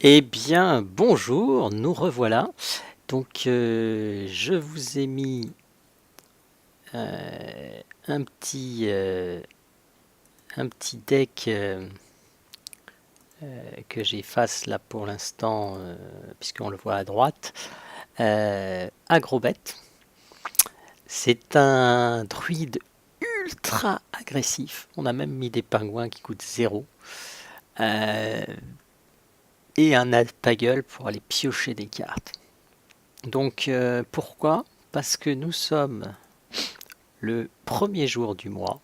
Eh bien, bonjour, nous revoilà. Donc, je vous ai mis un petit, euh, un petit deck que j'efface là pour l'instant, puisqu'on le voit à droite. Agrobet. C'est un druide ultra agressif. On a même mis des pingouins qui coûtent zéro. Euh, et un alpagueule pour aller piocher des cartes. Donc, pourquoi? Parce que nous sommes le premier jour du mois.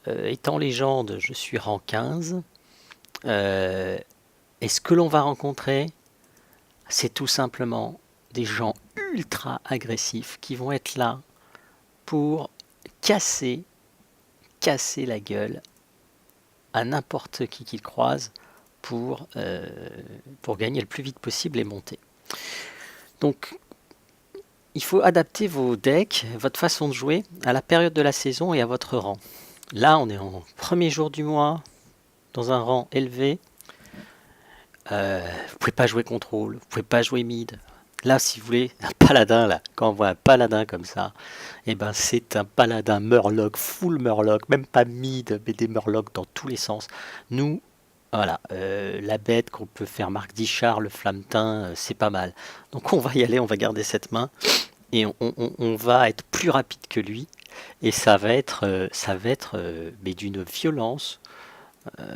Étant légende, je suis rang 15. Et ce que l'on va rencontrer, c'est tout simplement des gens ultra agressifs qui vont être là pour casser, casser la gueule à n'importe qui qu'ils croisent pour gagner le plus vite possible et monter. Donc, il faut adapter vos decks, votre façon de jouer à la période de la saison et à votre rang. Là, on est en premier jour du mois, dans un rang élevé. Vous pouvez pas jouer contrôle, vous pouvez pas jouer mid. Là, si vous voulez, un paladin, là, quand on voit un paladin comme ça, et ben c'est un paladin Murloc, full Murloc, même pas mid, mais des Murlocs dans tous les sens. Nous, voilà, la bête qu'on peut faire Marc Dichard, le flammetin, c'est pas mal. Donc on va y aller, on va garder cette main, et on va être plus rapide que lui, et ça va être mais d'une violence.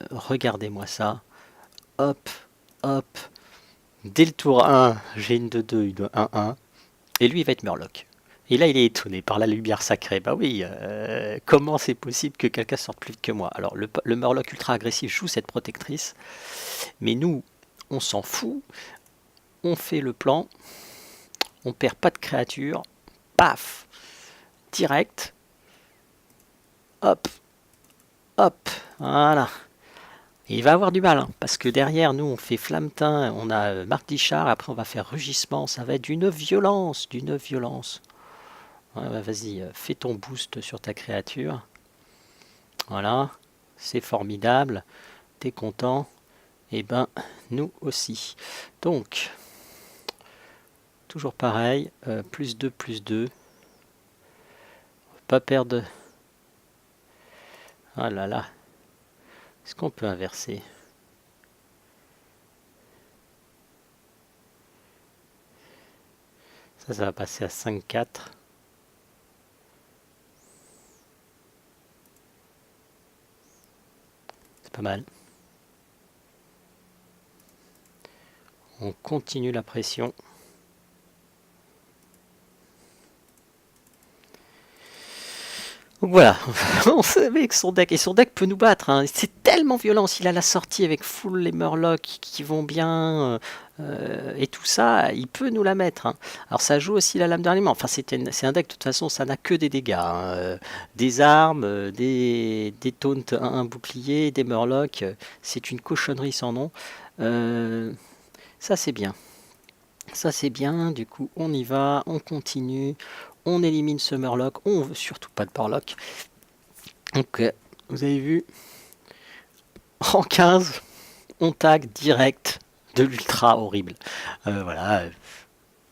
Regardez-moi ça, hop, hop. Dès le tour 1, j'ai une de 2, une de 1-1. Et lui, il va être Murloc. Et là, il est étonné par la lumière sacrée. Bah oui, comment c'est possible que quelqu'un sorte plus vite que moi? Alors, le Murloc ultra agressif joue cette protectrice. Mais nous, on s'en fout. On fait le plan. On perd pas de créature. Paf! Direct. Hop, hop. Voilà. Et il va avoir du mal, hein, parce que derrière nous, on fait Flammetin, on a Marc Dichard, après on va faire Rugissement, ça va être d'une violence, d'une violence. Ouais, bah, vas-y, fais ton boost sur ta créature. Voilà, c'est formidable, t'es content, et ben nous aussi. Donc, toujours pareil, plus 2, plus 2. Pas perdre. Ah là là, est-ce qu'on peut inverser? Ça va passer à 5-4. C'est pas mal. On continue la pression. Donc voilà, on savait que son deck, et son deck peut nous battre, hein. C'est tellement violent, s'il a la sortie avec full les Murlocs qui vont bien, et tout ça, il peut nous la mettre, hein. Alors ça joue aussi la lame d'armement, enfin c'est un deck de toute façon, ça n'a que des dégâts, hein. Des armes, des taunts, un bouclier, des Murlocs, c'est une cochonnerie sans nom. Euh, Ça c'est bien. Ça c'est bien, du coup on y va, on continue, on élimine ce Murloc, on veut surtout pas de Murloc. Donc vous avez vu, en 15, on tag direct de l'ultra horrible. Voilà.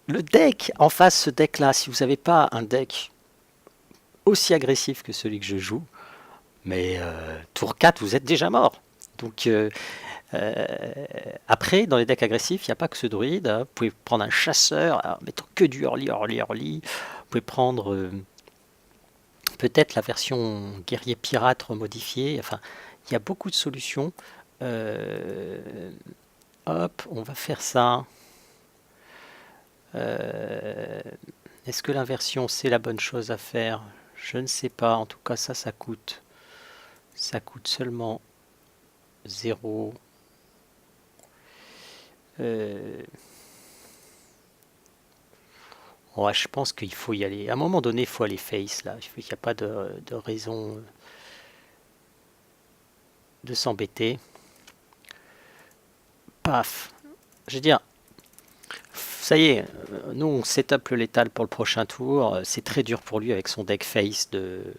Le deck, en face, ce deck là, si vous n'avez pas un deck aussi agressif que celui que je joue, mais tour 4, vous êtes déjà mort. Donc euh, après, dans les decks agressifs, il n'y a pas que ce druide, hein. Vous pouvez prendre un chasseur, en mettant que du early, early, early. Vous pouvez prendre peut-être la version guerrier pirate remodifiée. Enfin, il y a beaucoup de solutions. Euh, Hop, on va faire ça. Euh, Est-ce que l'inversion c'est la bonne chose à faire? Je ne sais pas. En tout cas, ça coûte. Ça coûte seulement 0. Euh, Ouais, je pense qu'il faut y aller. À un moment donné, il faut aller face là. Il n'y a pas de raison de s'embêter. Paf. Je veux dire, ça y est, nous on setup le létal pour le prochain tour. C'est très dur pour lui avec son deck face de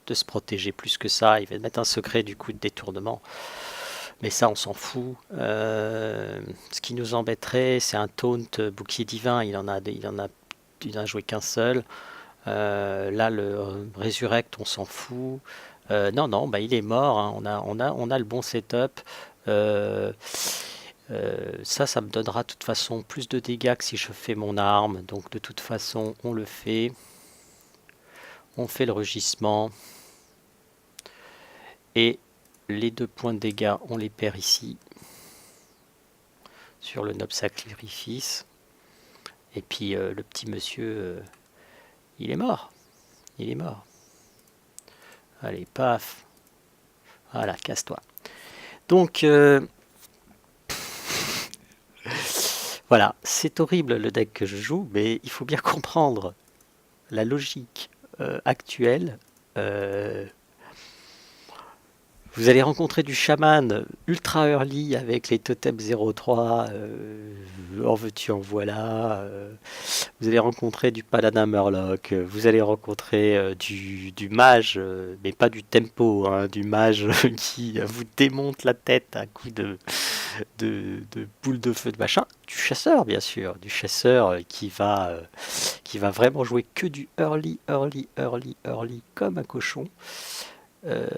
se protéger plus que ça. Il va mettre un secret du coup de détournement. Mais ça, on s'en fout. Ce qui nous embêterait, c'est un taunt bouclier divin. Il en a joué qu'un seul. Là, le Resurrect, on s'en fout. Non, non, bah, il est mort, hein. On a le bon setup. Euh, ça me donnera de toute façon plus de dégâts que si je fais mon arme. Donc de toute façon, on le fait. On fait le rugissement. Et les 2 points de dégâts, on les perd ici. Sur le noble sacrifice. Et puis le petit monsieur, il est mort. Il est mort. Allez, paf. Voilà, casse-toi. Donc, voilà, c'est horrible le deck que je joue, mais il faut bien comprendre la logique actuelle. Vous allez rencontrer du chaman ultra early avec les totems 0-3, en veux-tu en voilà. Vous allez rencontrer du paladin murloc, vous allez rencontrer du mage, mais pas du tempo, hein, du mage qui vous démonte la tête à coup de boule de feu de machin. Du chasseur, bien sûr, du chasseur qui va vraiment jouer que du early, early, early, early comme un cochon. Euh,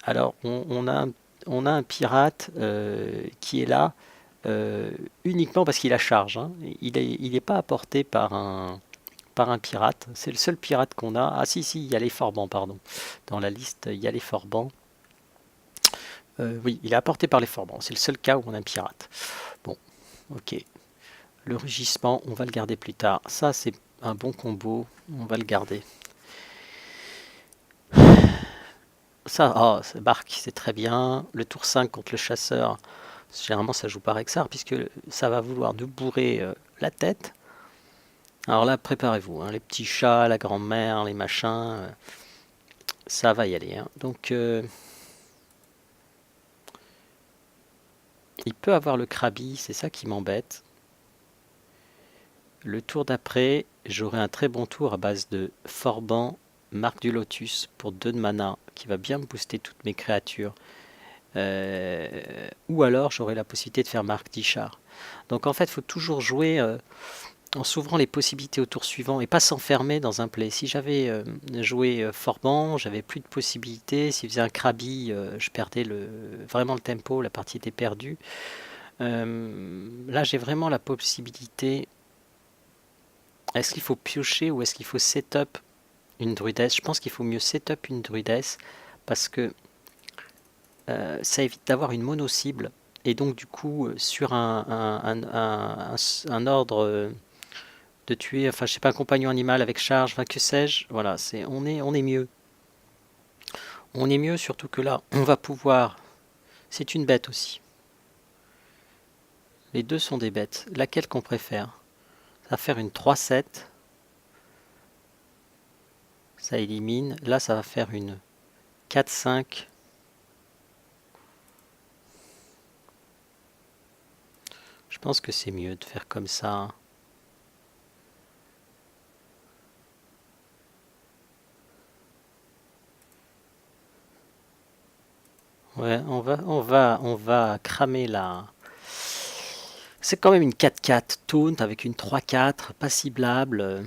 alors, on a un pirate qui est là uniquement parce qu'il a charge, hein. Il est pas apporté par un pirate. C'est le seul pirate qu'on a. Ah si, si, il y a les Forbans, pardon. Dans la liste, il y a les Forbans. Oui, il est apporté par les Forbans. C'est le seul cas où on a un pirate. Bon, ok. Le rugissement, on va le garder plus tard. Ça, c'est un bon combo. On va le garder. Ça, oh, Bark, c'est très bien. Le tour 5 contre le chasseur, généralement ça joue par Rexar, puisque ça va vouloir nous bourrer la tête. Alors là, préparez-vous, hein, les petits chats, la grand-mère, les machins, ça va y aller, hein. Donc, il peut avoir le Krabi, c'est ça qui m'embête. Le tour d'après, j'aurai un très bon tour à base de Forban, Marque du Lotus pour 2 de mana, qui va bien me booster toutes mes créatures. Ou alors j'aurai la possibilité de faire Marque d'Ishar. Donc en fait, il faut toujours jouer en s'ouvrant les possibilités au tour suivant et pas s'enfermer dans un play. Si j'avais joué Forban, j'avais plus de possibilités. S'il faisait un Krabi, je perdais vraiment le tempo, la partie était perdue. Là, j'ai vraiment la possibilité. Est-ce qu'il faut piocher ou est-ce qu'il faut setup une druidesse? Je pense qu'il faut mieux setup une druidesse parce que ça évite d'avoir une mono-cible. Et donc, du coup, sur un ordre de tuer, enfin, je sais pas, un compagnon animal avec charge, enfin, que sais-je, voilà, on est mieux. On est mieux, surtout que là, on va pouvoir. C'est une bête aussi. Les deux sont des bêtes. Laquelle qu'on préfère? Ça va faire une 3-7. Ça élimine. Là, ça va faire une 4-5. Je pense que c'est mieux de faire comme ça. Ouais, on va cramer la. C'est quand même une 4-4 taunt avec une 3-4 pas ciblable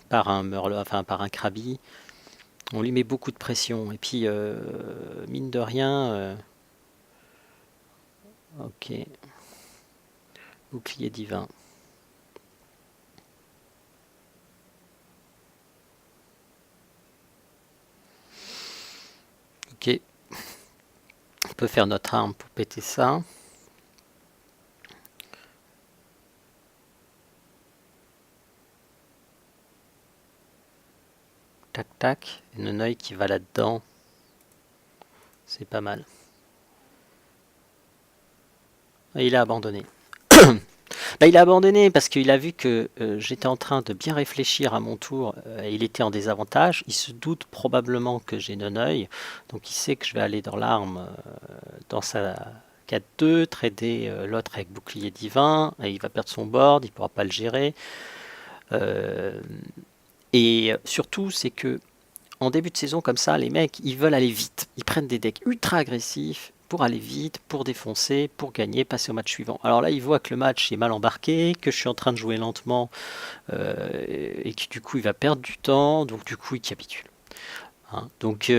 par un Murloc, enfin par un Krabi. On lui met beaucoup de pression. Et puis, mine de rien, ok, bouclier divin. Ok, on peut faire notre arme pour péter ça. Tac tac, une œil qui va là-dedans. C'est pas mal. Et il a abandonné. Bah, il a abandonné parce qu'il a vu que j'étais en train de bien réfléchir à mon tour. Il était en désavantage. Il se doute probablement que j'ai non-œil. Donc il sait que je vais aller dans l'arme, dans sa 4-2, trader l'autre avec bouclier divin. Et il va perdre son board, il ne pourra pas le gérer. Et surtout, c'est que en début de saison comme ça, les mecs, ils veulent aller vite. Ils prennent des decks ultra agressifs pour aller vite, pour défoncer, pour gagner, passer au match suivant. Alors là, il voit que le match est mal embarqué, que je suis en train de jouer lentement, et que du coup il va perdre du temps, donc du coup il capitule. Hein. Donc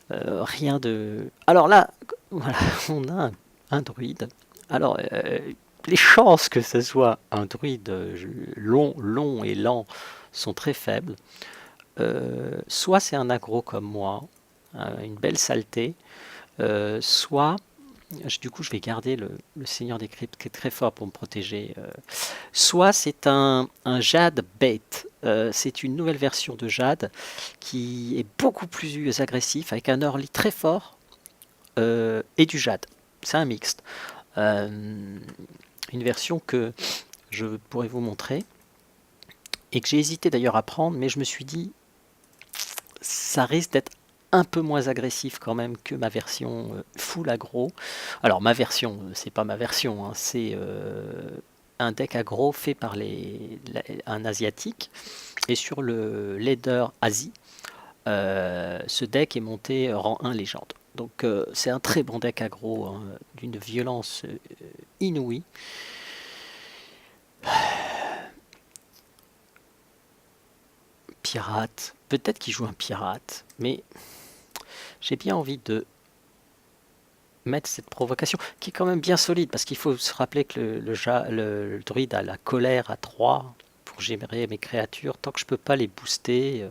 rien de... Alors là, voilà, on a un druide. Alors les chances que ce soit un druide long et lent sont très faibles. Soit c'est un aggro comme moi, une belle saleté, soit du coup je vais garder le Seigneur des Cryptes qui est très fort pour me protéger. Soit c'est un Jade bait. C'est une nouvelle version de Jade qui est beaucoup plus agressif avec un early très fort et du Jade. C'est un mixte. Une version que je pourrais vous montrer et que j'ai hésité d'ailleurs à prendre, mais je me suis dit ça risque d'être un peu moins agressif quand même que ma version full aggro. Alors ma version, c'est pas ma version, hein, c'est un deck aggro fait par un asiatique. Et sur le leader Asie, ce deck est monté rang 1 légende. Donc c'est un très bon deck aggro, hein, d'une violence inouïe. Pirate, peut-être qu'il joue un pirate, mais j'ai bien envie de mettre cette provocation, qui est quand même bien solide, parce qu'il faut se rappeler que le druide a la colère à 3 pour gérer mes créatures. Tant que je peux pas les booster,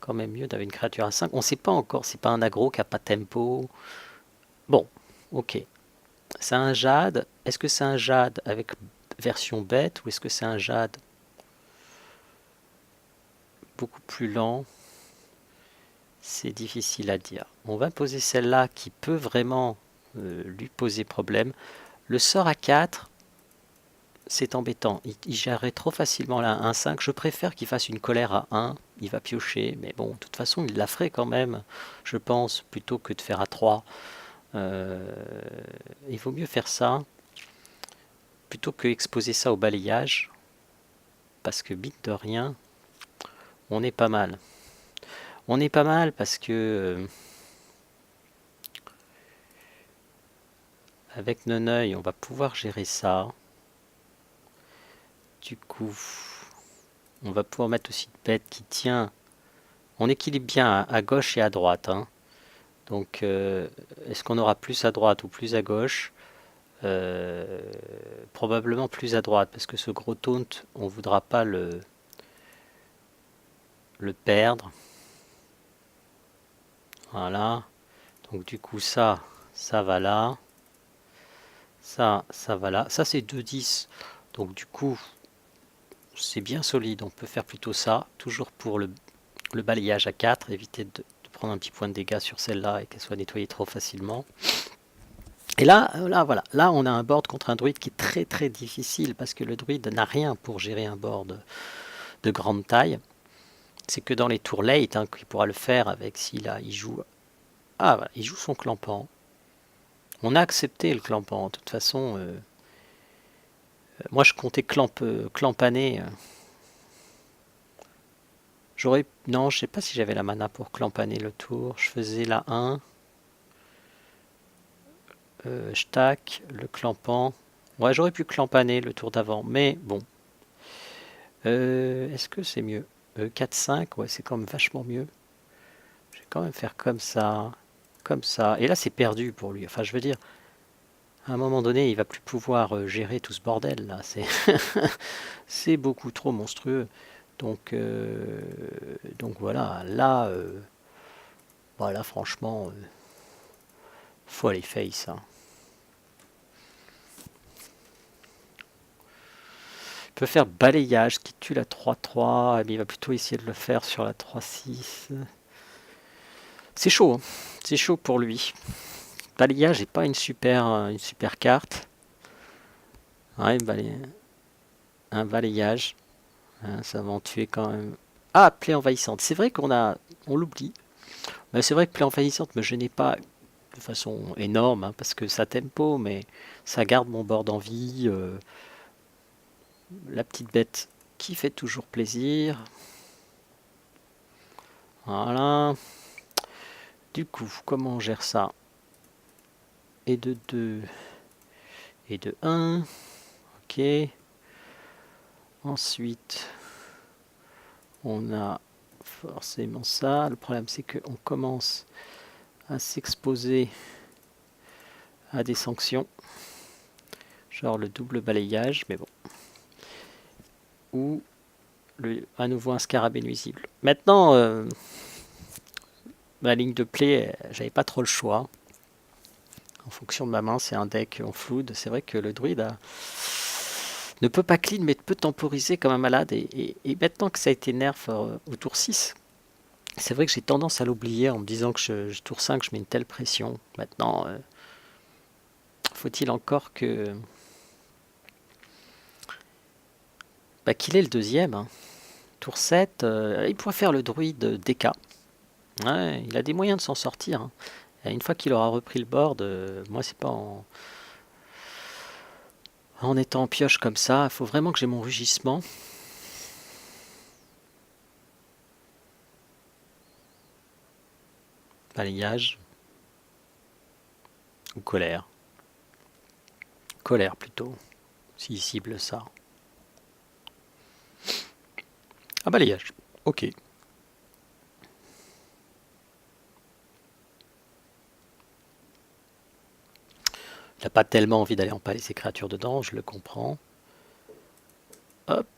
quand même mieux d'avoir une créature à 5. On sait pas encore, c'est pas un aggro qui a pas tempo. Bon, ok. C'est un jade. Est-ce que c'est un jade avec version bête, ou est-ce que c'est un jade beaucoup plus lent? C'est difficile à dire. On va poser celle-là qui peut vraiment lui poser problème. Le sort à 4, c'est embêtant. Il gérerait trop facilement la 1-5. Je préfère qu'il fasse une colère à 1. Il va piocher. Mais bon, de toute façon, il la ferait quand même, je pense, plutôt que de faire à 3. Il vaut mieux faire ça plutôt que exposer ça au balayage. Parce que, bite de rien, on est pas mal. On est pas mal parce que... avec Neneuil, on va pouvoir gérer ça. Du coup, on va pouvoir mettre aussi une bête qui tient. On équilibre bien à gauche et à droite. Hein. Donc, est-ce qu'on aura plus à droite ou plus à gauche? Probablement plus à droite, parce que ce gros taunt, on ne voudra pas le perdre. Voilà. Donc, du coup, ça va là. Ça va là. Ça, c'est 2-10. Donc, du coup, c'est bien solide. On peut faire plutôt ça. Toujours pour le balayage à 4. Éviter de prendre un petit point de dégâts sur celle-là et qu'elle soit nettoyée trop facilement. Et là, voilà. Là, on a un board contre un druide qui est très très difficile parce que le druide n'a rien pour gérer un board de grande taille. C'est que dans les tours late hein, qu'il pourra le faire avec il joue. Ah, voilà, il joue son clampant. On a accepté le clampant. De toute façon, moi je comptais clampaner. Non, je sais pas si j'avais la mana pour clampaner le tour. Je faisais la 1. Je tac, le clampant. Ouais, j'aurais pu clampaner le tour d'avant, mais bon. Est-ce que c'est mieux 4-5, ouais, c'est quand même vachement mieux. Je vais quand même faire comme ça. Comme ça. Et là, c'est perdu pour lui. Enfin, je veux dire, à un moment donné, il va plus pouvoir gérer tout ce bordel là. C'est beaucoup trop monstrueux. Donc voilà, là, voilà, franchement, faut aller face. Hein. Il peut faire balayage qui tue la 3-3, mais il va plutôt essayer de le faire sur la 3-6. C'est chaud, hein. C'est chaud pour lui. Balayage n'est pas une super carte. Ouais, un balayage. Hein, ça va en tuer quand même. Ah, plaie envahissante. C'est vrai on l'oublie. Mais c'est vrai que plaie envahissante me gênait pas de façon énorme, hein, parce que ça tempo, mais ça garde mon board en vie. La petite bête qui fait toujours plaisir. Voilà. Du coup, comment on gère ça? et de 2 et de 1. Ok. Ensuite, on a forcément ça. Le problème, c'est qu'on commence à s'exposer à des sanctions. Genre le double balayage, mais bon. Ou à nouveau un scarabée nuisible. Maintenant, ma ligne de play, j'avais pas trop le choix. En fonction de ma main, c'est un deck en flood. C'est vrai que le druide ne peut pas clean, mais peut temporiser comme un malade. Et maintenant que ça a été nerf au tour 6, c'est vrai que j'ai tendance à l'oublier en me disant que tour 5, je mets une telle pression. Maintenant, faut-il encore que... qu'il ait le deuxième. Hein. Tour 7, il pourrait faire le druide DK. Ouais, il a des moyens de s'en sortir. Hein. Et une fois qu'il aura repris le board, moi c'est pas en étant en pioche comme ça. Il faut vraiment que j'ai mon rugissement. Balayage. Ou colère. Colère plutôt. S'il cible ça. Ah, balayage. Ok. Il n'a pas tellement envie d'aller empaler ses créatures dedans, je le comprends. Hop.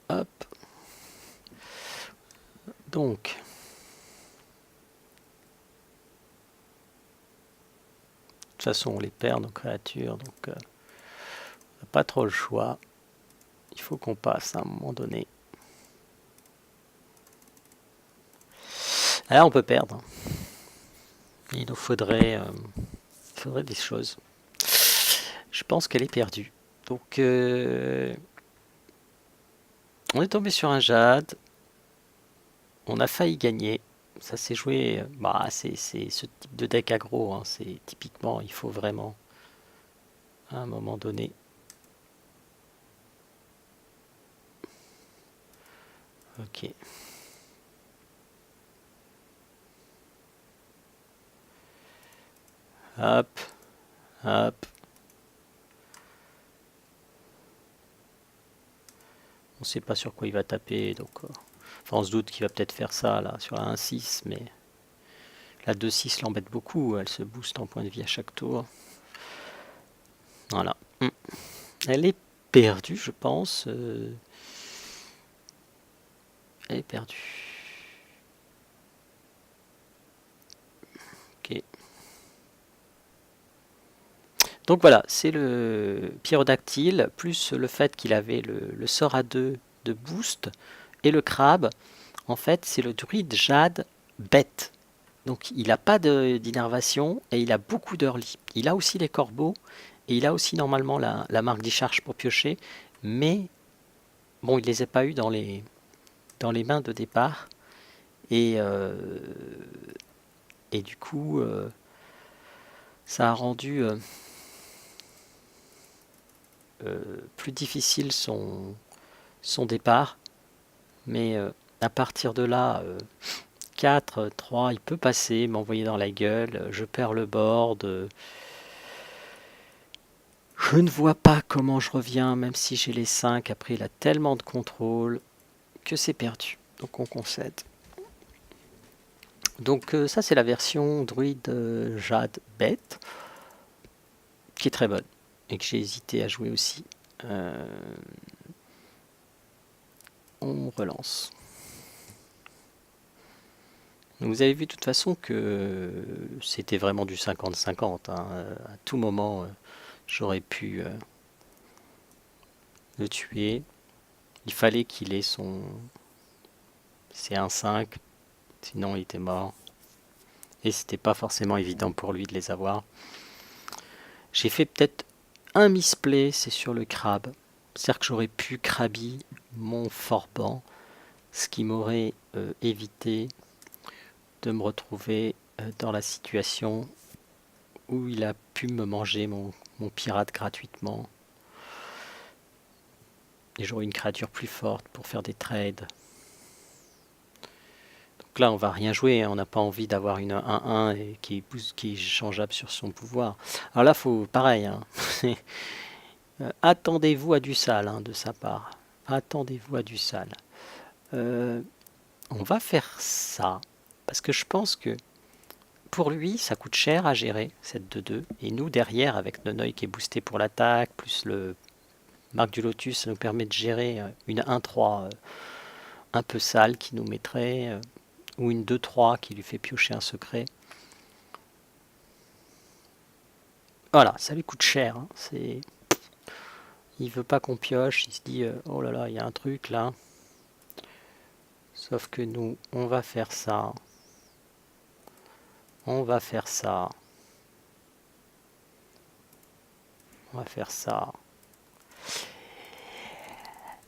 Hop. Donc. De toute façon, on les perd, nos créatures, donc on n'a pas trop le choix. Il faut qu'on passe à un moment donné. Là, on peut perdre. Il nous faudrait des choses. Je pense qu'elle est perdue. Donc, on est tombé sur un Jade. On a failli gagner. Ça s'est joué. C'est ce type de deck aggro. Hein, c'est typiquement, il faut vraiment à un moment donné. Ok. Hop. Hop. On sait pas sur quoi il va taper. Donc, enfin, on se doute qu'il va peut-être faire ça là sur la 1-6. Mais la 2-6 l'embête beaucoup. Elle se booste en point de vie à chaque tour. Voilà. Elle est perdue, je pense. Elle est perdue. Ok. Donc voilà, c'est le pyrodactyle, plus le fait qu'il avait le sort à 2 de boost, et le crabe. En fait, c'est le druide jade bête. Donc il n'a pas d'innervation, et il a beaucoup d'early. Il a aussi les corbeaux, et il a aussi normalement la marque d'Icharge pour piocher, mais bon, il les a pas eu dans les mains de départ. Et du coup, ça a rendu plus difficile son départ. Mais à partir de là, 4, 3, il peut passer, m'envoyer dans la gueule, je perds le board. Je ne vois pas comment je reviens, même si j'ai les 5. Après, il a tellement de contrôle que c'est perdu. Donc on concède. Donc ça, c'est la version druide jade bête, qui est très bonne, et que j'ai hésité à jouer aussi. On relance. Donc vous avez vu de toute façon que c'était vraiment du 50-50. Hein. À tout moment, j'aurais pu le tuer. Il fallait qu'il ait ses 1-5, sinon il était mort. Et c'était pas forcément évident pour lui de les avoir. J'ai fait peut-être un misplay, c'est sur le crabe. C'est-à-dire que j'aurais pu crabby mon Forban, ce qui m'aurait évité de me retrouver dans la situation où il a pu me manger mon pirate gratuitement. Et j'aurais une créature plus forte pour faire des trades. Donc là, on va rien jouer, hein. On n'a pas envie d'avoir une 1-1 et qui est changeable sur son pouvoir. Alors là, faut pareil, hein. Attendez-vous à du sale, hein, de sa part. Attendez-vous à du sale. On va faire ça, parce que je pense que pour lui, ça coûte cher à gérer, cette 2-2. Et nous, derrière, avec Nonoï qui est boosté pour l'attaque, plus le Marc du Lotus, ça nous permet de gérer une 1-3 un peu sale qui nous mettrait, ou une 2-3 qui lui fait piocher un secret. Voilà, ça lui coûte cher, hein. Il veut pas qu'on pioche, il se dit oh là là, il y a un truc là. Sauf que nous, on va faire ça. On va faire ça. On va faire ça.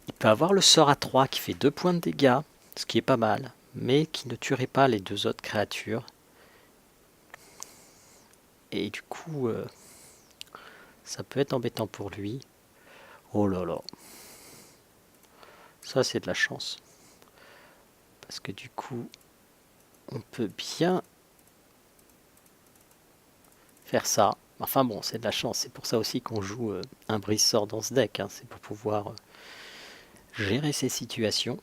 Il peut avoir le sort à 3 qui fait 2 points de dégâts, ce qui est pas mal, mais qui ne tuerait pas les deux autres créatures. Et du coup, ça peut être embêtant pour lui. Oh là là. Ça, c'est de la chance. Parce que du coup, on peut bien faire ça. Enfin bon, c'est de la chance. C'est pour ça aussi qu'on joue un brise-sort dans ce deck, hein. C'est pour pouvoir gérer ces situations.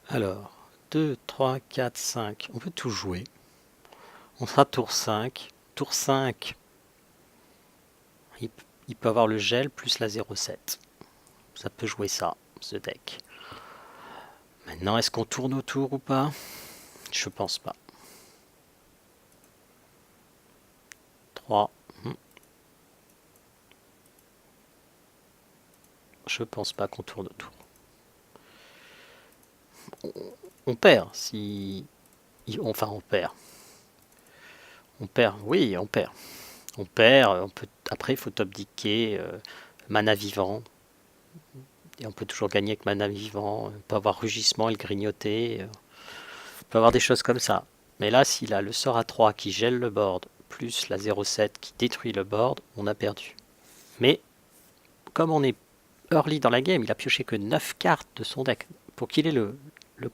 Alors, 2, 3, 4, 5. On peut tout jouer. On sera tour 5. Tour 5, il peut avoir le gel plus la 0,7. Ça peut jouer ça, ce deck. Maintenant, est-ce qu'on tourne autour ou pas? Je pense pas. 3. Je pense pas qu'on tourne autour. On perd si... Enfin, on perd. On perd, oui, on perd. On perd, après il faut top decker, mana vivant. Et on peut toujours gagner avec mana vivant. On peut avoir rugissement et le grignoter. On peut avoir des choses comme ça. Mais là, s'il a le sort à 3 qui gèle le board, plus la 0,7 qui détruit le board, on a perdu. Mais, comme on est early dans la game, il a pioché que 9 cartes de son deck. Pour qu'il ait le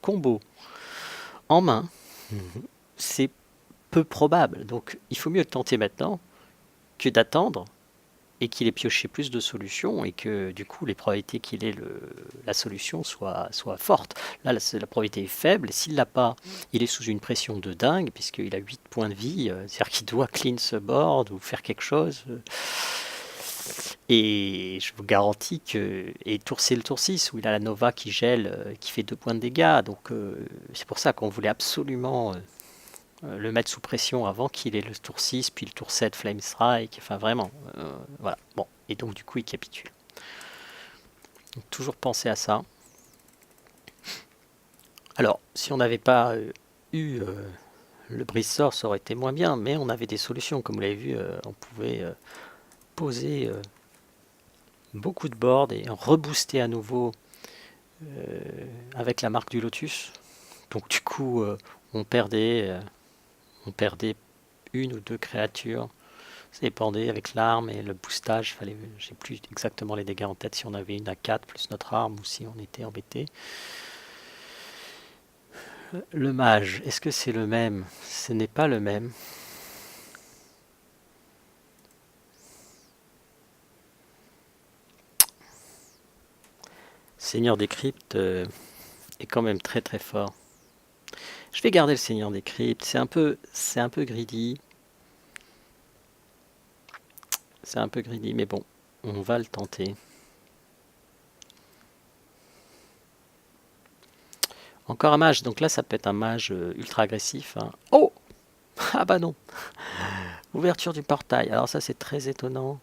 combo en main, c'est peu probable. Donc, il faut mieux le tenter maintenant que d'attendre et qu'il ait pioché plus de solutions et que du coup les probabilités qu'il ait la solution soit forte. Là la probabilité est faible et s'il l'a pas, il est sous une pression de dingue puisqu'il a 8 points de vie, c'est-à-dire qu'il doit clean ce board ou faire quelque chose. Et je vous garantis que... Et c'est le tour 6 où il a la Nova qui gèle, qui fait 2 points de dégâts. Donc c'est pour ça qu'on voulait absolument... le mettre sous pression avant qu'il ait le tour 6, puis le tour 7 Flame Strike, enfin vraiment, voilà. Bon, et donc du coup il capitule. Donc, toujours penser à ça. Alors, si on n'avait pas eu le brise-sort, ça aurait été moins bien, mais on avait des solutions, comme vous l'avez vu, on pouvait poser beaucoup de boards et rebooster à nouveau avec la marque du Lotus. Donc du coup, on perdait une ou deux créatures. Ça dépendait avec l'arme et le boostage. J'ai plus exactement les dégâts en tête si on avait une à 4 plus notre arme ou si on était embêté. Le mage, est-ce que c'est le même? Ce n'est pas le même. Seigneur des cryptes est quand même très très fort. Je vais garder le Seigneur des cryptes. C'est un peu greedy. C'est un peu greedy, mais bon, on va le tenter. Encore un mage, donc là ça peut être un mage ultra agressif. Hein. Oh! Ah bah non! Ouverture du portail, alors ça c'est très étonnant.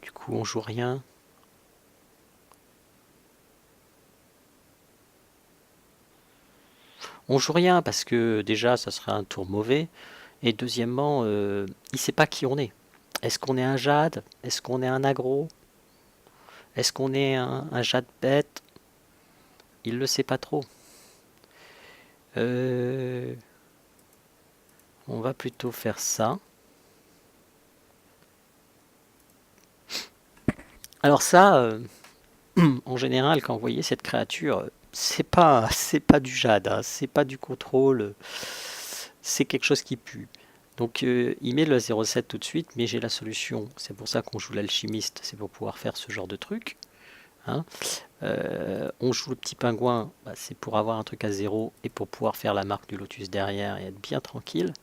Du coup on joue rien. On joue rien parce que déjà ça serait un tour mauvais. Et deuxièmement, il sait pas qui on est. Est-ce qu'on est un jade? Est-ce qu'on est un aggro? Est-ce qu'on est un jade bête? Il le sait pas trop. On va plutôt faire ça. Alors ça, en général, quand vous voyez cette créature, c'est pas du jade, hein, c'est pas du contrôle, c'est quelque chose qui pue. Donc il met le 0,7 tout de suite, mais j'ai la solution. C'est pour ça qu'on joue l'alchimiste, c'est pour pouvoir faire ce genre de truc. Hein. On joue le petit pingouin, bah, c'est pour avoir un truc à 0 et pour pouvoir faire la marque du lotus derrière et être bien tranquille.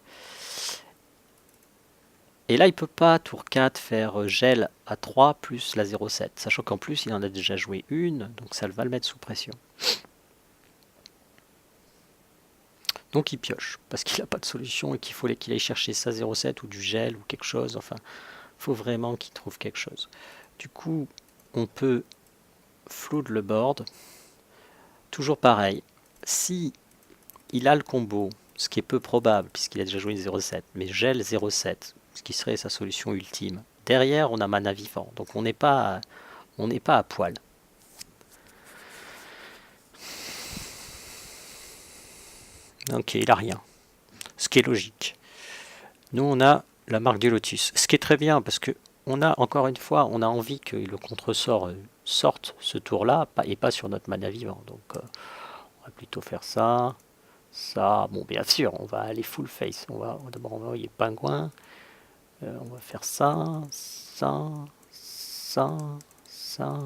Et là, il peut pas, tour 4, faire gel à 3 plus la 0,7, sachant qu'en plus, il en a déjà joué une, donc ça va le mettre sous pression. Donc il pioche, parce qu'il n'a pas de solution et qu'il faut qu'il aille chercher sa 0,7 ou du gel ou quelque chose, enfin, il faut vraiment qu'il trouve quelque chose. Du coup, on peut flood le board, toujours pareil, si il a le combo, ce qui est peu probable puisqu'il a déjà joué une 0,7, mais gel 0,7, ce qui serait sa solution ultime. Derrière, on a mana vivant, donc on n'est pas à poil. Ok, il a rien, ce qui est logique. Nous, on a la marque du lotus, ce qui est très bien parce que on a encore une fois, on a envie que le contresort sorte ce tour-là et pas sur notre mana vivant. Donc, on va plutôt faire ça. Ça, bon, bien sûr, on va aller full face. D'abord, on va envoyer pingouin. On va faire ça, ça, ça, ça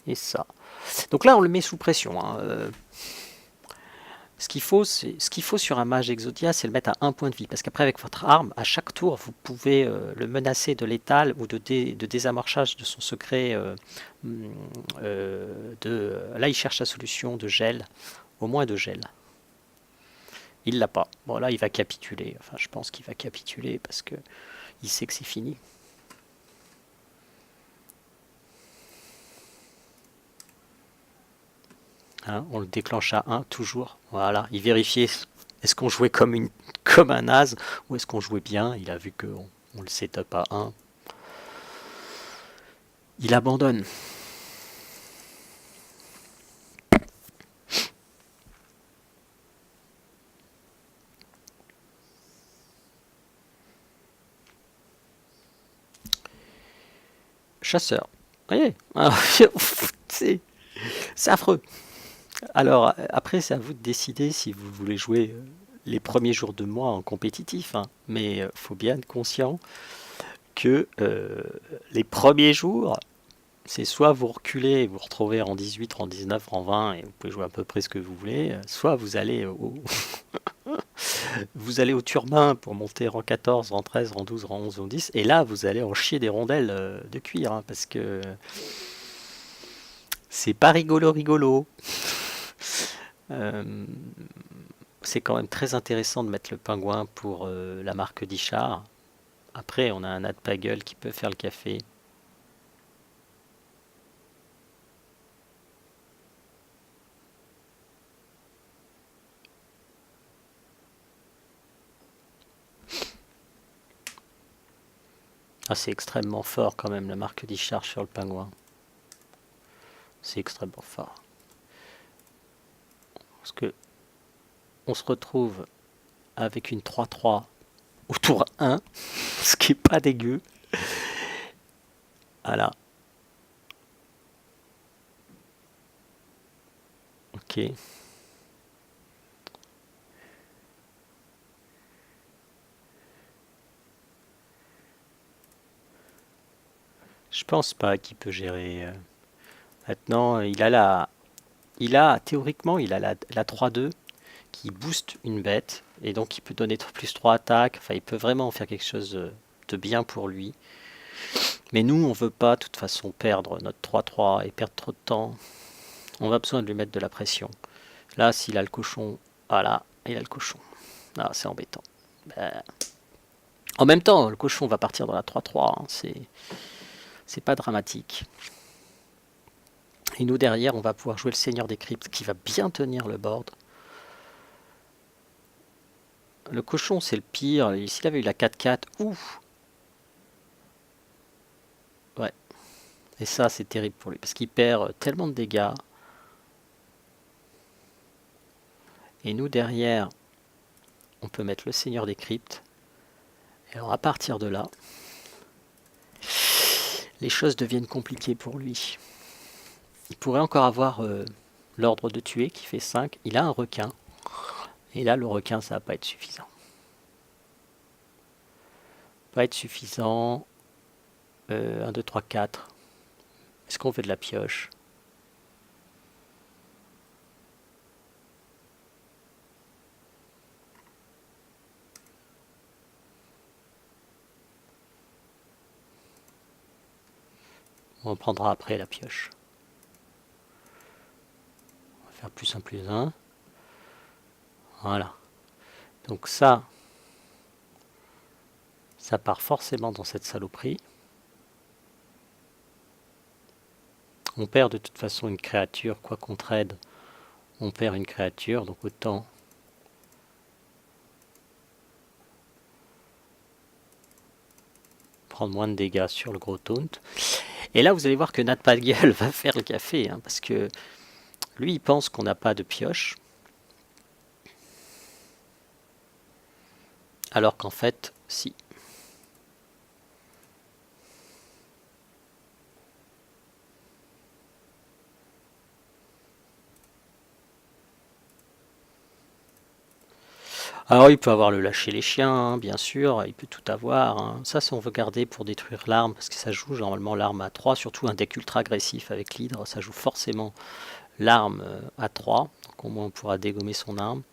et ça. Donc là, on le met sous pression. Hein. Ce qu'il faut sur un mage Exodia, c'est le mettre à 1 point de vie. Parce qu'après, avec votre arme, à chaque tour, vous pouvez le menacer de létal ou de désamorçage de son secret. Là, il cherche la solution de gel, au moins de gel. Il l'a pas. Bon, là, il va capituler. Enfin, je pense qu'il va capituler parce que il sait que c'est fini. Hein, on le déclenche à 1 toujours. Voilà, il vérifiait est-ce qu'on jouait comme un naze ou est-ce qu'on jouait bien. Il a vu qu'on le setup à 1. Il abandonne. Chasseur. Vous voyez c'est affreux. Alors, après, c'est à vous de décider si vous voulez jouer les premiers jours de mois en compétitif. Hein. Mais il faut bien être conscient que les premiers jours, c'est soit vous reculez et vous retrouvez en 18, en 19, en 20 et vous pouvez jouer à peu près ce que vous voulez, soit vous allez vous allez au turbin pour monter rang 14, rang 13, rang 12, rang 11, rang 10 et là vous allez en chier des rondelles de cuir hein, parce que c'est pas rigolo. Euh, c'est quand même très intéressant de mettre le pingouin pour la marque d'Ichard. Après, on a un Adpagel qui peut faire le café. Ah, c'est extrêmement fort quand même la marque d'Ichard sur le pingouin. C'est extrêmement fort. Parce que on se retrouve avec une 3-3 au tour 1, ce qui est pas dégueu. Voilà. Ok. Je pense pas qu'il peut gérer. Maintenant, théoriquement, il a la 3-2 qui booste une bête et donc il peut donner plus 3 attaques. Enfin, il peut vraiment faire quelque chose de bien pour lui. Mais nous, on veut pas, de toute façon, perdre notre 3-3 et perdre trop de temps. On a besoin de lui mettre de la pression. Là, s'il a le cochon, voilà, il a le cochon. Ah, c'est embêtant. Ben, en même temps, le cochon va partir dans la 3-3. Hein, c'est pas dramatique. Et nous, derrière, on va pouvoir jouer le Seigneur des Cryptes qui va bien tenir le board. Le cochon, c'est le pire. S'il avait eu la 4-4, ouf. Ouais. Et ça, c'est terrible pour lui. Parce qu'il perd tellement de dégâts. Et nous derrière, on peut mettre le Seigneur des Cryptes. Et alors à partir de là, les choses deviennent compliquées pour lui. Il pourrait encore avoir l'ordre de tuer qui fait 5. Il a un requin. Et là, le requin, ça va pas être suffisant. Pas être suffisant. 1, 2, 3, 4. Est-ce qu'on fait de la pioche? On prendra après la pioche. On va faire plus 1, plus 1. Voilà. Donc ça part forcément dans cette saloperie. On perd de toute façon une créature, quoi qu'on trade, on perd une créature, donc autant prendre moins de dégâts sur le gros taunt. Et là, vous allez voir que Nat Pagueul va faire le café, hein, parce que lui, il pense qu'on n'a pas de pioche, alors qu'en fait, si. Alors il peut avoir le lâcher les chiens, hein, bien sûr, il peut tout avoir. Hein. Ça, si on veut garder pour détruire l'arme, parce que ça joue normalement l'arme à 3, surtout un deck ultra agressif avec l'hydre, ça joue forcément l'arme à 3, donc au moins on pourra dégommer son arme.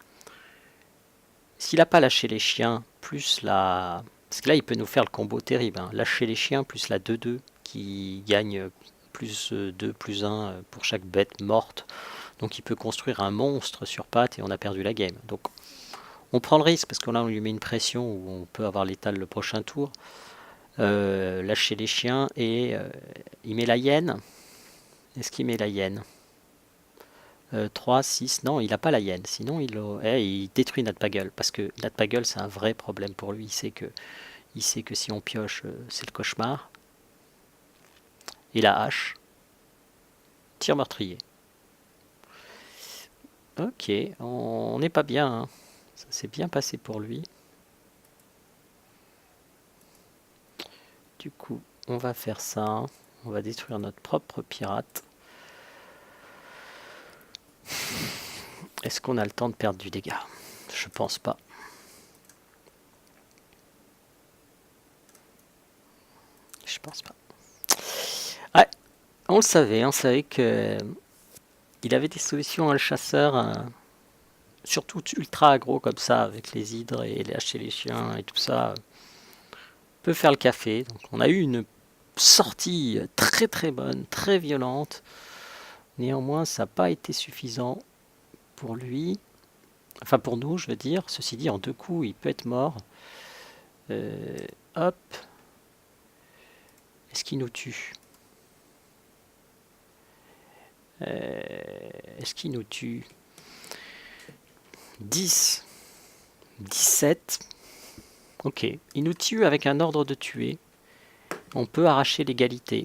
S'il n'a pas lâché les chiens, plus la... Parce que là, il peut nous faire le combo terrible, hein. Lâcher les chiens, plus la 2-2, qui gagne plus 2, plus 1 pour chaque bête morte. Donc il peut construire un monstre sur pattes et on a perdu la game. Donc on prend le risque parce que là on lui met une pression où on peut avoir l'étal le prochain tour. Lâcher les chiens et il met la hyène. Est-ce qu'il met la hyène 3, 6, non il n'a pas la hyène, sinon il détruit Natpagueul parce que Natpagueul c'est un vrai problème pour lui, il sait que si on pioche c'est le cauchemar. Et la hache, tir meurtrier. Ok, on n'est pas bien, hein. Ça s'est bien passé pour lui. Du coup, on va faire ça. On va détruire notre propre pirate. Est-ce qu'on a le temps de perdre du dégât? Je pense pas. Je pense pas. Ouais, on le savait. On savait que il avait des solutions à le chasseur. Surtout ultra aggro comme ça, avec les hydres et lâcher les chiens et tout ça, peut faire le café. Donc on a eu une sortie très très bonne, très violente. Néanmoins, ça n'a pas été suffisant pour lui. Enfin pour nous, je veux dire. Ceci dit, en 2 coups, il peut être mort. Hop. Est-ce qu'il nous tue? Est-ce qu'il nous tue? 10, 17. Ok, il nous tue avec un ordre de tuer. On peut arracher l'égalité.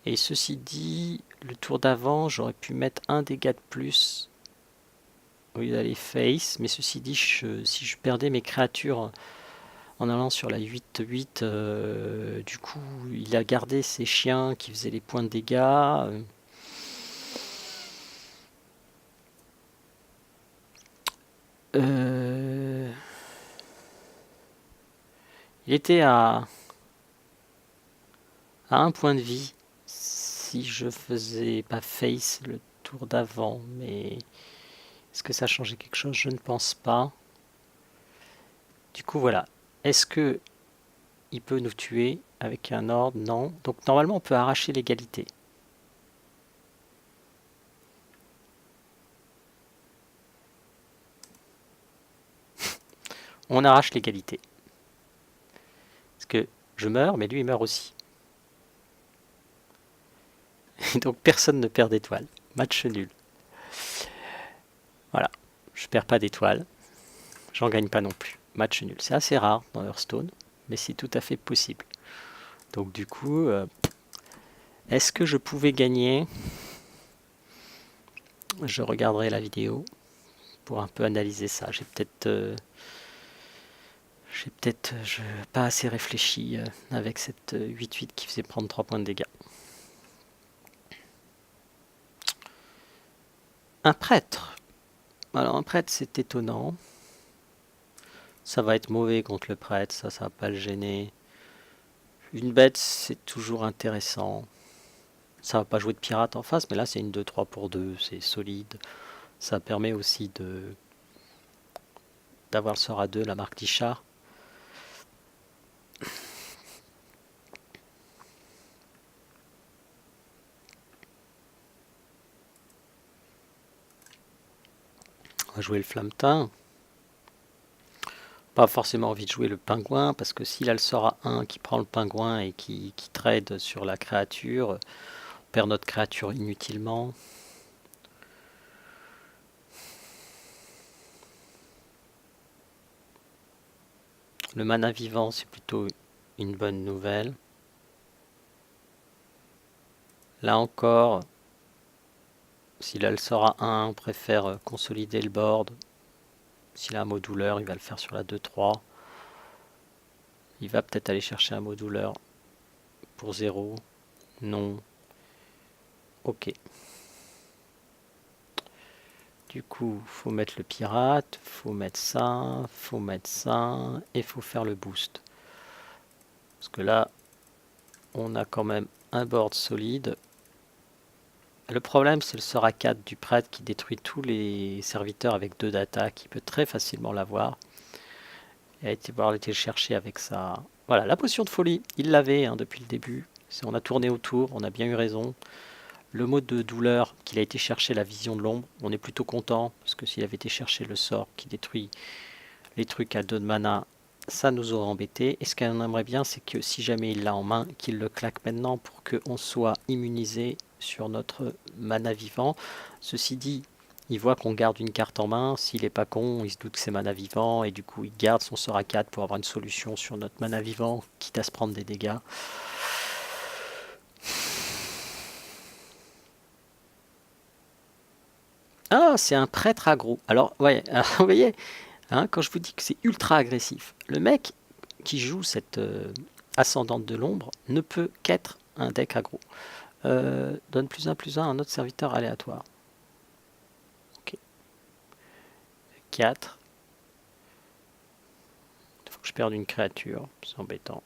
Et ceci dit, le tour d'avant, j'aurais pu mettre un dégât de plus au lieu d'aller face. Mais ceci dit, si je perdais mes créatures en allant sur la 8-8, du coup, il a gardé ses chiens qui faisaient les points de dégâts. Il était à 1 point de vie si je faisais pas face le tour d'avant, mais est-ce que ça changeait quelque chose? Je ne pense pas. Du coup, voilà. Est-ce que il peut nous tuer avec un ordre? Non. Donc normalement, on peut arracher l'égalité. On arrache l'égalité. Parce que je meurs, mais lui, il meurt aussi. Et donc personne ne perd d'étoiles. Match nul. Voilà. Je perds pas d'étoiles. J'en gagne pas non plus. Match nul. C'est assez rare dans Hearthstone, mais c'est tout à fait possible. Donc du coup, Est-ce que je pouvais gagner? Je regarderai la vidéo pour un peu analyser ça. J'ai peut-être pas assez réfléchi avec cette 8-8 qui faisait prendre 3 points de dégâts. Un prêtre. Alors un prêtre, c'est étonnant. Ça va être mauvais contre le prêtre, ça va pas le gêner. Une bête, c'est toujours intéressant. Ça va pas jouer de pirate en face, mais là c'est une 2-3 pour 2, c'est solide. Ça permet aussi d'avoir le sort à 2, la marque d'Ichar. On va jouer le flammetin. Pas forcément envie de jouer le pingouin, parce que s'il a le sort à 1 qui prend le pingouin et qui trade sur la créature, on perd notre créature inutilement. Le mana vivant, c'est plutôt une bonne nouvelle. Là encore, s'il a le sort à 1, on préfère consolider le board. S'il a un mot douleur, il va le faire sur la 2-3. Il va peut-être aller chercher un mot douleur pour 0. Non. Ok. Du coup, faut mettre le pirate, faut mettre ça, et faut faire le boost. Parce que là, on a quand même un board solide. Le problème, c'est le sort à 4 du prêtre qui détruit tous les serviteurs avec 2 d'attaque. Il peut très facilement l'avoir. Il a été voir le chercher avec ça. Voilà, la potion de folie, il l'avait depuis le début. On a tourné autour, on a bien eu raison. Le mot de douleur qu'il a été chercher, la vision de l'ombre, on est plutôt content, parce que s'il avait été chercher le sort qui détruit les trucs à 2 de mana, ça nous aurait embêté. Et ce qu'on aimerait bien, c'est que si jamais il l'a en main, qu'il le claque maintenant pour qu'on soit immunisé sur notre mana vivant. Ceci dit, il voit qu'on garde une carte en main, s'il est pas con, il se doute que c'est mana vivant, et du coup il garde son sort à 4 pour avoir une solution sur notre mana vivant, quitte à se prendre des dégâts. Ah, c'est un prêtre aggro. Alors, ouais, vous voyez, quand je vous dis que c'est ultra agressif, le mec qui joue cette ascendante de l'ombre ne peut qu'être un deck aggro. Donne +1/+1 à un autre serviteur aléatoire. Ok. 4. Il faut que je perde une créature, c'est embêtant.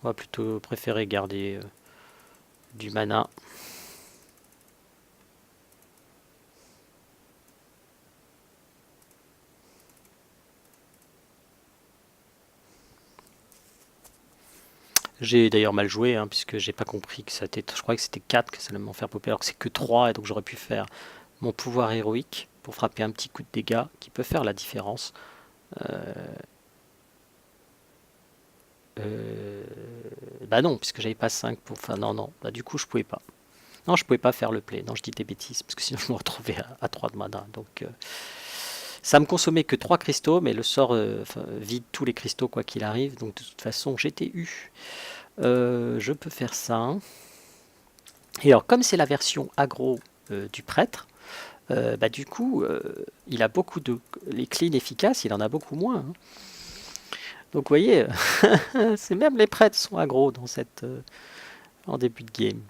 On va plutôt préférer garder du mana. J'ai d'ailleurs mal joué, puisque j'ai pas compris que ça était. Je croyais que c'était 4 que ça allait m'en faire popper, alors que c'est que 3, et donc j'aurais pu faire mon pouvoir héroïque pour frapper un petit coup de dégâts qui peut faire la différence. Bah non, puisque j'avais pas 5 pour. Enfin, non. Bah, du coup, je pouvais pas. Non, je pouvais pas faire le play. Non, je dis des bêtises, parce que sinon je me retrouvais à 3 de mana. Donc, ça me consommait que 3 cristaux, mais le sort vide tous les cristaux quoi qu'il arrive. Donc, de toute façon, j'étais eu. Je peux faire ça. Et alors, comme c'est la version aggro du prêtre, bah, du coup, il a beaucoup de. Les cleans efficaces, il en a beaucoup moins. Donc, vous voyez, c'est même les prêtres sont aggro dans cette. En début de game.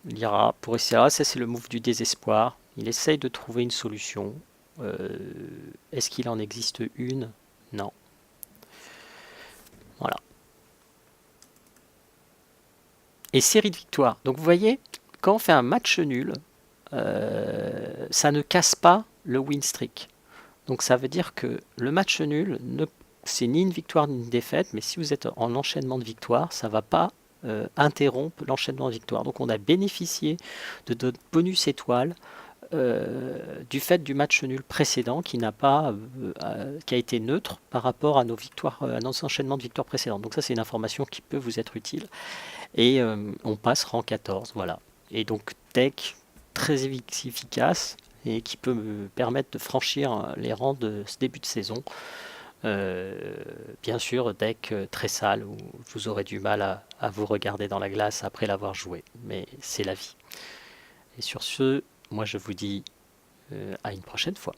Lyra pour essayer. Ça, c'est le move du désespoir. Il essaye de trouver une solution. Est-ce qu'il en existe une? Non. Voilà. Et série de victoires. Donc vous voyez, quand on fait un match nul, ça ne casse pas le win streak. Donc ça veut dire que le match nul, c'est ni une victoire ni une défaite, mais si vous êtes en enchaînement de victoires, ça ne va pas interrompre l'enchaînement de victoires. Donc on a bénéficié de notre bonus étoile du fait du match nul précédent qui a été neutre par rapport à nos victoires, à nos enchaînements de victoires précédentes. Donc ça c'est une information qui peut vous être utile. et on passe rang 14, voilà. Et donc deck très efficace et qui peut me permettre de franchir les rangs de ce début de saison. Bien sûr, deck très sale où vous aurez du mal à vous regarder dans la glace après l'avoir joué, mais c'est la vie. Et sur ce, moi je vous dis à une prochaine fois.